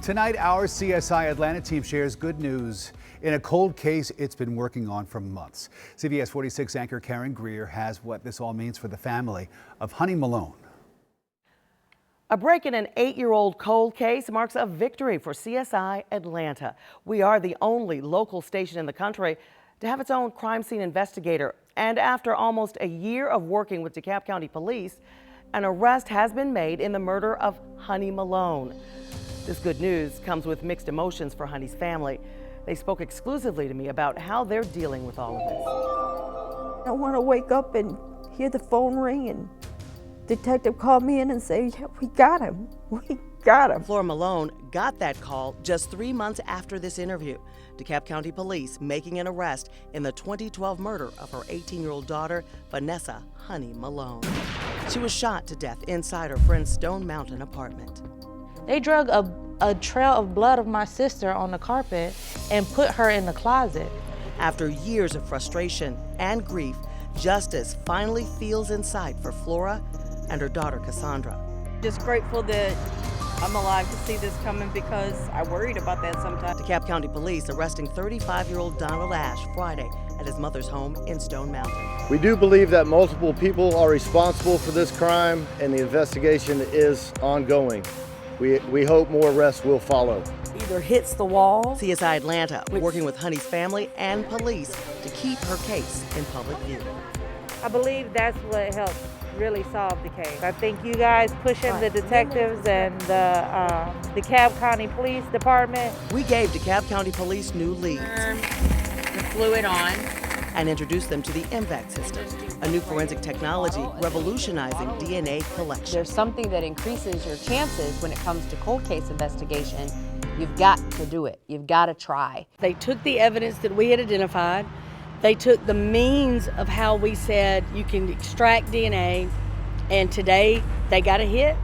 Tonight, our CSI Atlanta team shares good news in a cold case it's been working on for months. CBS 46 anchor Karen Greer has what this all means for the family of Honey Malone. A break in an 8-year-old cold case marks a victory for CSI Atlanta. We are the only local station in the country to have its own crime scene investigator. And after almost a year of working with DeKalb County Police, an arrest has been made in the murder of Honey Malone. This good news comes with mixed emotions for Honey's family. They spoke exclusively to me about how they're dealing with all of I want to wake up and hear the phone ring and detective call me in and say, yeah, we got him. We got him. this. Flora Malone got that call just 3 months after this interview. DeKalb County Police making an arrest in the 2012 murder of her 18-year-old daughter, Vanessa Honey Malone. She was shot to death inside her friend's Stone Mountain apartment. They drug a trail of blood of my sister on the carpet and put her in the closet. After years of frustration and grief, justice finally feels in sight for Flora and her daughter Cassandra. Just grateful that I'm alive to see this coming because I worried about that sometimes. DeKalb County Police arresting 35-year-old Donald Ash Friday at his mother's home in Stone Mountain. We do believe that multiple people are responsible for this crime and the investigation is ongoing. We hope more arrests will follow. Either hits the wall. CSI Atlanta working with Honey's family and police to keep her case in public view. I believe that's what helped really solve the case. I think you guys pushing the detectives and the DeKalb County Police Department. We gave DeKalb County Police new leads. Turn the fluid on. And introduced them to the MVAC system, a new forensic technology revolutionizing DNA collection. There's something that increases your chances when it comes to cold case investigation. You've got to do it. You've got to try. They took the evidence that we had identified. They took the means of how we said you can extract DNA, and today they got a hit.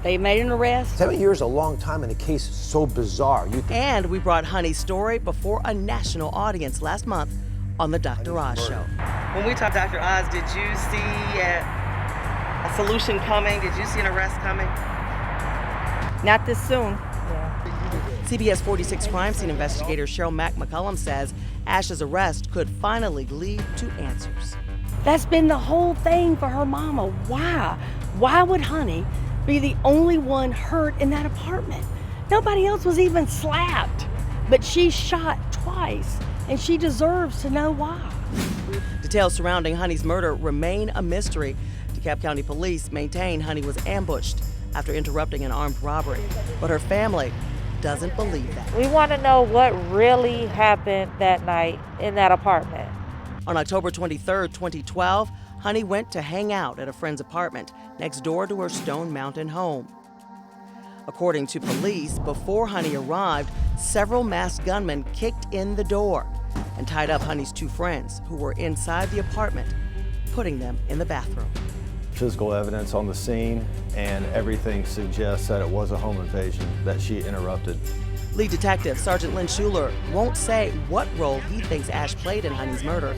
They made an arrest. 7 years is a long time in a case so bizarre. And we brought Honey's story before a national audience last month on the Dr. Oz show. When we talked Dr. Oz, did you see a solution coming? Did you see an arrest coming? Not this soon. CBS 46 crime scene investigator Cheryl McCullum says Ash's arrest could finally lead to answers. That's been the whole thing for her mama. Why? Why would Honey be the only one hurt in that apartment? Nobody else was even slapped, but she's shot twice. And she deserves to know why. Details surrounding Honey's murder remain a mystery. DeKalb County Police maintain Honey was ambushed after interrupting an armed robbery, but her family doesn't believe that. We want to know what really happened that night in that apartment. On October 23, 2012, Honey went to hang out at a friend's apartment next door to her Stone Mountain home. According to police, before Honey arrived, several masked gunmen kicked in the door and tied up Honey's 2 friends who were inside the apartment, putting them in the bathroom. Physical evidence on the scene and everything suggests that it was a home invasion that she interrupted. Lead detective Sergeant Lynn Schuler won't say what role he thinks Ash played in Honey's murder,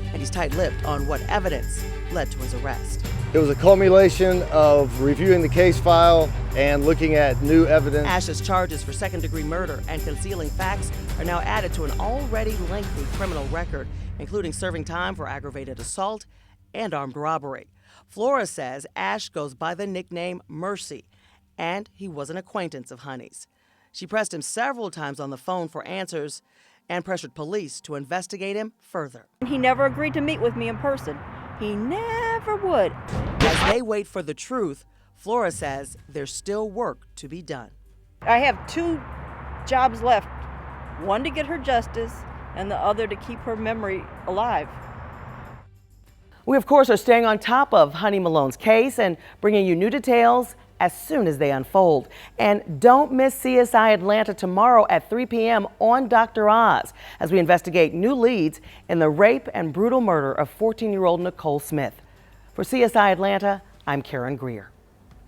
and he's tight-lipped on what evidence led to his arrest. It was a culmination of reviewing the case file and looking at new evidence. Ash's charges for second-degree murder and concealing facts are now added to an already lengthy criminal record, including serving time for aggravated assault and armed robbery. Flora says Ash goes by the nickname Mercy, and he was an acquaintance of Honey's. She pressed him several times on the phone for answers and pressured police to investigate him further. He never agreed to meet with me in person. He never would. As they wait for the truth, Flora says there's still work to be done. I have 2 jobs left. One to get her justice and the other to keep her memory alive. We, of course, are staying on top of Honey Malone's case and bringing you new details as soon as they unfold. And don't miss CSI Atlanta tomorrow at 3 p.m. on Dr. Oz as we investigate new leads in the rape and brutal murder of 14-year-old Nicole Smith. For CSI Atlanta, I'm Karen Greer.